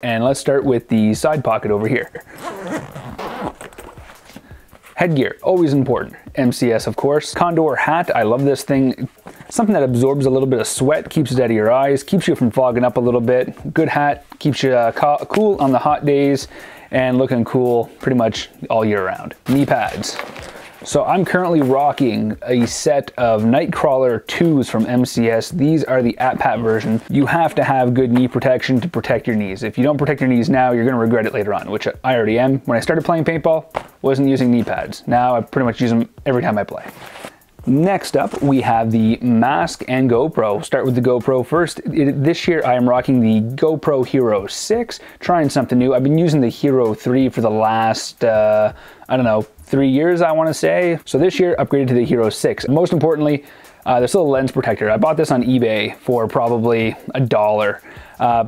And let's start with the side pocket over here. Headgear, always important. MCS, of course. Condor hat, I love this thing. Something that absorbs a little bit of sweat, keeps it out of your eyes, keeps you from fogging up a little bit. Good hat, keeps you cool on the hot days and looking cool pretty much all year round. Knee pads. So I'm currently rocking a set of Nightcrawler 2s from MCS. These are the at-pat version. You have to have good knee protection to protect your knees. If you don't protect your knees now, you're gonna regret it later on, which I already am. When I started playing paintball, wasn't using knee pads. Now I pretty much use them every time I play. Next up, we have the mask and GoPro. Start with the GoPro first. This year I am rocking the GoPro Hero 6, trying something new. I've been using the Hero 3 for the last, I don't know, 3 years, I want to say. So this year, upgraded to the Hero 6. And most importantly, there's still a lens protector. I bought this on eBay for probably $1.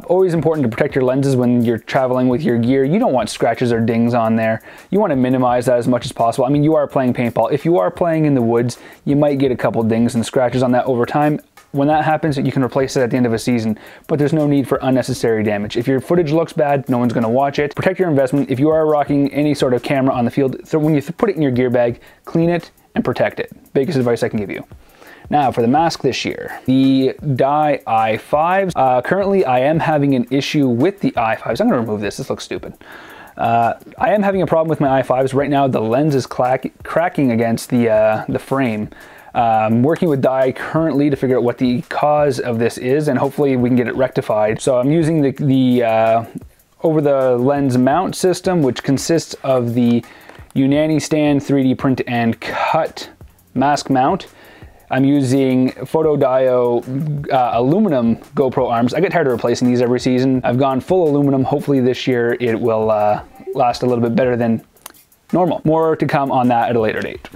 Always important to protect your lenses when you're traveling with your gear. You don't want scratches or dings on there. You want to minimize that as much as possible. I mean, you are playing paintball. If you are playing in the woods, you might get a couple dings and scratches on that over time. When that happens, you can replace it at the end of a season, but there's no need for unnecessary damage. If your footage looks bad, no one's going to watch it. Protect your investment. If you are rocking any sort of camera on the field, so when you put it in your gear bag, clean it and protect it. Biggest advice I can give you. Now for the mask this year, the Dye i5s. Currently I am having an issue with the i5s. I'm going to remove this. This looks stupid. I am having a problem with my i5s. Right now the lens is cracking against the frame. Working with Dye currently to figure out what the cause of this is, and hopefully we can get it rectified. So I'm using the over the lens mount system, which consists of the Unani stand 3D print and cut mask mount. I'm using Photodio aluminum GoPro arms. I get tired of replacing these every season. I've gone full aluminum. Hopefully this year it will last a little bit better than normal. More to come on that at a later date.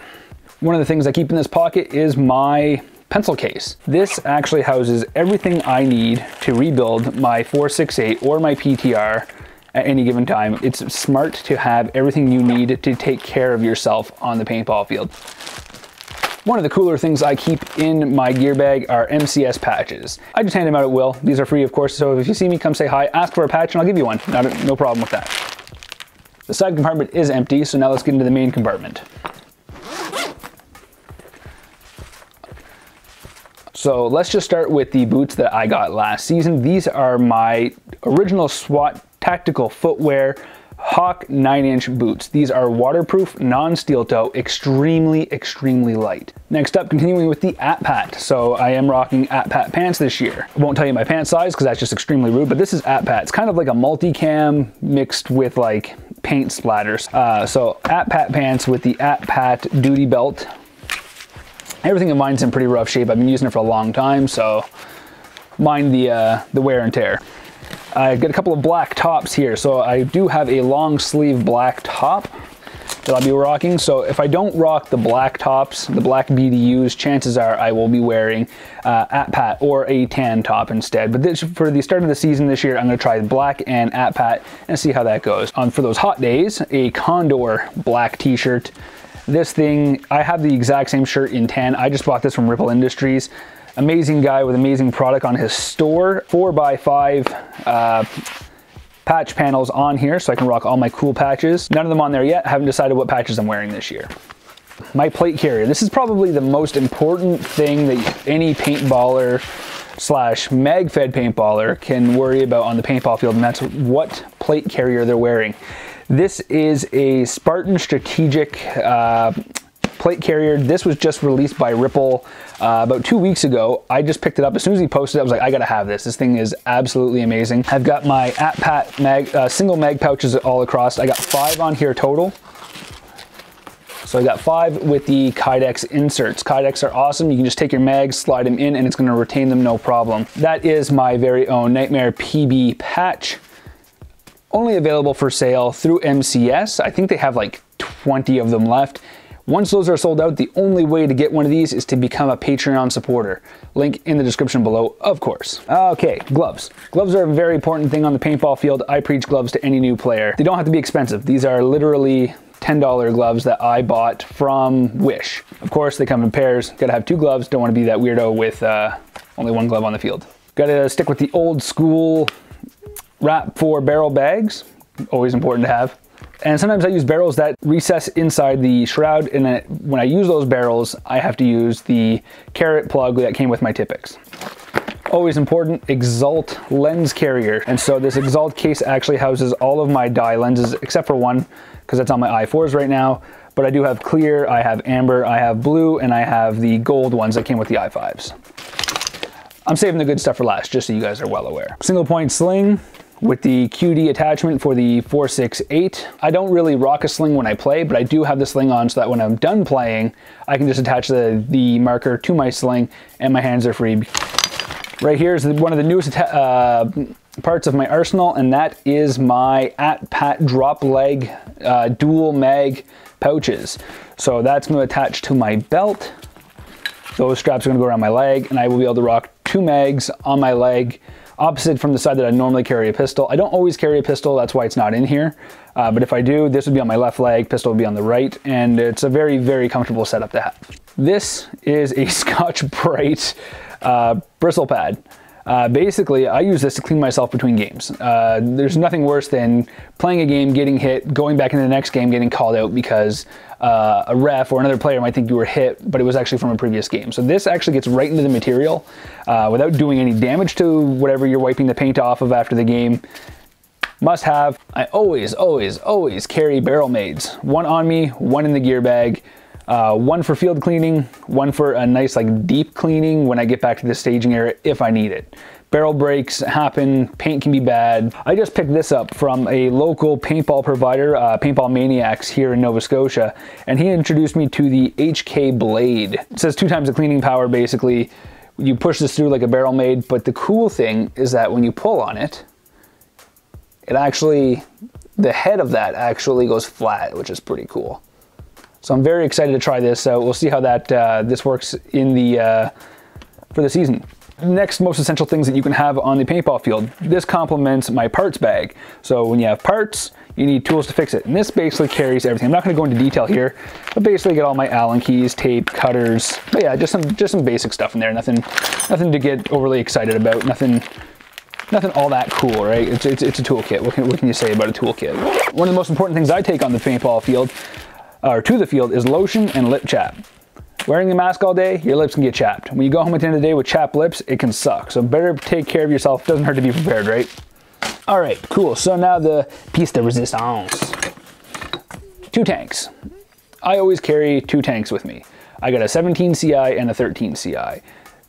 One of the things I keep in this pocket is my pencil case. This actually houses everything I need to rebuild my 468 or my PTR at any given time. It's smart to have everything you need to take care of yourself on the paintball field. One of the cooler things I keep in my gear bag are MCS patches. I just hand them out at will. These are free, of course, so if you see me, come say hi, ask for a patch and I'll give you one. No problem with that. The side compartment is empty, so now let's get into the main compartment. So let's just start with the boots that I got last season. These are my original SWAT tactical footwear Hawk 9-inch boots. These are waterproof, non-steel toe, extremely light. Next up, continuing with the at-pat. So I am rocking at-pat pants this year. I won't tell you my pant size because that's just extremely rude, but this is at-pat. It's kind of like a multicam mixed with like paint splatters. So at-pat pants with the at-pat duty belt. Everything in mine's in pretty rough shape. I've been using it for a long time, so mind the wear and tear. I got a couple of black tops here. So I do have a long sleeve black top that I'll be rocking. So if I don't rock the black tops, the black BDUs, chances are I will be wearing at-pat or a tan top instead. But this, for the start of the season this year, I'm going to try black and at-pat and see how that goes. For those hot days, a Condor black t-shirt. This thing, I have the exact same shirt in tan. I just bought this from Ripple Industries. Amazing guy with amazing product on his store. 4x5 patch panels on here so I can rock all my cool patches. None of them on there yet. I haven't decided what patches I'm wearing this year. My plate carrier. This is probably the most important thing that any paintballer slash MAGFED paintballer can worry about on the paintball field, and that's what plate carrier they're wearing. This is a Spartan strategic plate carrier. This was just released by Ripple about 2 weeks ago. I just picked it up. As soon as he posted it, I was like, I gotta have this. This thing is absolutely amazing. I've got my at-pat single mag pouches all across. I got 5 on here total. So I got 5 with the Kydex inserts. Kydex are awesome. You can just take your mags, slide them in, and it's gonna retain them no problem. That is my very own Nightmare PB patch. Only available for sale through MCS. I think they have like 20 of them left. Once those are sold out, the only way to get one of these is to become a Patreon supporter. Link in the description below, of course. Okay, gloves. Gloves are a very important thing on the paintball field. I preach gloves to any new player. They don't have to be expensive. These are literally $10 gloves that I bought from Wish. Of course, they come in pairs. Gotta have 2 gloves. Don't want to be that weirdo with only 1 glove on the field. Gotta stick with the old school wrap for barrel bags, always important to have. And sometimes I use barrels that recess inside the shroud, and then when I use those barrels, I have to use the carrot plug that came with my Tipex. Always important, Exalt lens carrier. And so this Exalt case actually houses all of my dye lenses, except for one, because that's on my i4s right now. But I do have clear, I have amber, I have blue, and I have the gold ones that came with the i5s. I'm saving the good stuff for last, just so you guys are well aware. Single point sling with the QD attachment for the 468. I don't really rock a sling when I play, but I do have the sling on so that when I'm done playing, I can just attach the marker to my sling and my hands are free. Right here is one of the newest parts of my arsenal, and that is my at-pat drop leg dual mag pouches. So that's going to attach to my belt. Those straps are going to go around my leg, and I will be able to rock 2 mags on my leg, opposite from the side that I normally carry a pistol. I don't always carry a pistol, that's why it's not in here. But if I do, this would be on my left leg, pistol would be on the right, and it's a very, very comfortable setup to have. This is a Scotch-Brite Bristle Pad. Basically, I use this to clean myself between games. There's nothing worse than playing a game, getting hit, going back into the next game, getting called out because a ref or another player might think you were hit, but it was actually from a previous game. So this actually gets right into the material without doing any damage to whatever you're wiping the paint off of after the game. Must have. I always, always, always carry barrel maids. One on me, one in the gear bag. One for field cleaning, one for a nice like deep cleaning when I get back to the staging area if I need it. Barrel breaks happen, paint can be bad. I just picked this up from a local paintball provider, Paintball Maniacs here in Nova Scotia, and he introduced me to the HK Blade. It says 2 times the cleaning power basically. You push this through like a barrel maid, but the cool thing is that when you pull on it, it actually, the head of that actually goes flat, which is pretty cool. So I'm very excited to try this. So we'll see how that this works in the for the season. Next most essential things that you can have on the paintball field. This complements my parts bag. So when you have parts, you need tools to fix it. And this basically carries everything. I'm not going to go into detail here, but basically get all my Allen keys, tape, cutters. But yeah, just some basic stuff in there. Nothing to get overly excited about. Nothing all that cool, right? It's a toolkit. What can you say about a toolkit? One of the most important things I take on the paintball field, or to the field, is lotion and lip chap. Wearing a mask all day, your lips can get chapped. When you go home at the end of the day with chapped lips, it can suck. So better take care of yourself. Doesn't hurt to be prepared, right? All right, cool. So now the piece de resistance. 2 tanks. I always carry 2 tanks with me. I got a 17 CI and a 13 CI.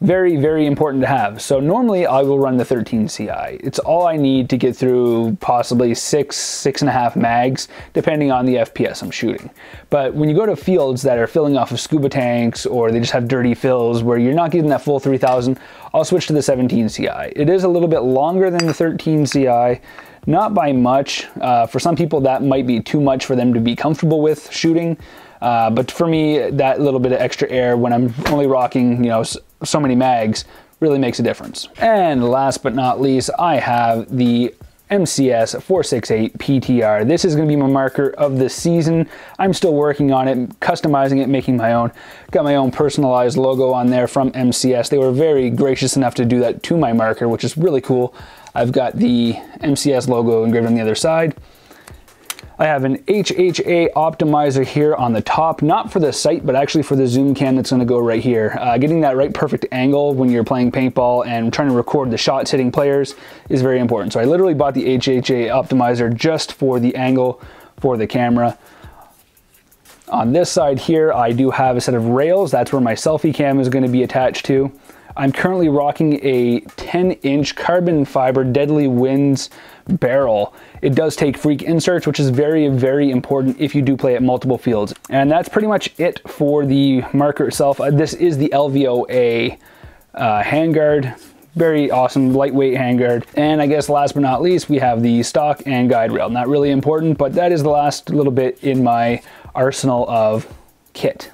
Very, very important to have. So normally I will run the 13 CI. It's all I need to get through possibly 6.5 mags, depending on the FPS I'm shooting. But when you go to fields that are filling off of scuba tanks, or they just have dirty fills where you're not getting that full 3000, I'll switch to the 17 CI. It is a little bit longer than the 13 CI, not by much. For some people that might be too much for them to be comfortable with shooting. But for me, that little bit of extra air when I'm only rocking, you know, so many mags really makes a difference. And last but not least, I have the MCS 468 PTR. This is going to be my marker of the season. I'm still working on it, customizing it, making my own. Got my own personalized logo on there from MCS. They were very gracious enough to do that to my marker, which is really cool. I've got the MCS logo engraved on the other side. I have an HHA optimizer here on the top, not for the sight, but actually for the zoom cam that's going to go right here. Getting that right perfect angle when you're playing paintball and trying to record the shots hitting players is very important. So I literally bought the HHA optimizer just for the angle for the camera. On this side here, I do have a set of rails. That's where my selfie cam is going to be attached to. I'm currently rocking a 10-inch carbon fiber Deadly Winds barrel. It does take freak inserts, which is very, very important if you do play at multiple fields. And that's pretty much it for the marker itself. This is the LVOA handguard. Very awesome, lightweight handguard. And I guess last but not least, we have the stock and guide rail. Not really important, but that is the last little bit in my arsenal of kit.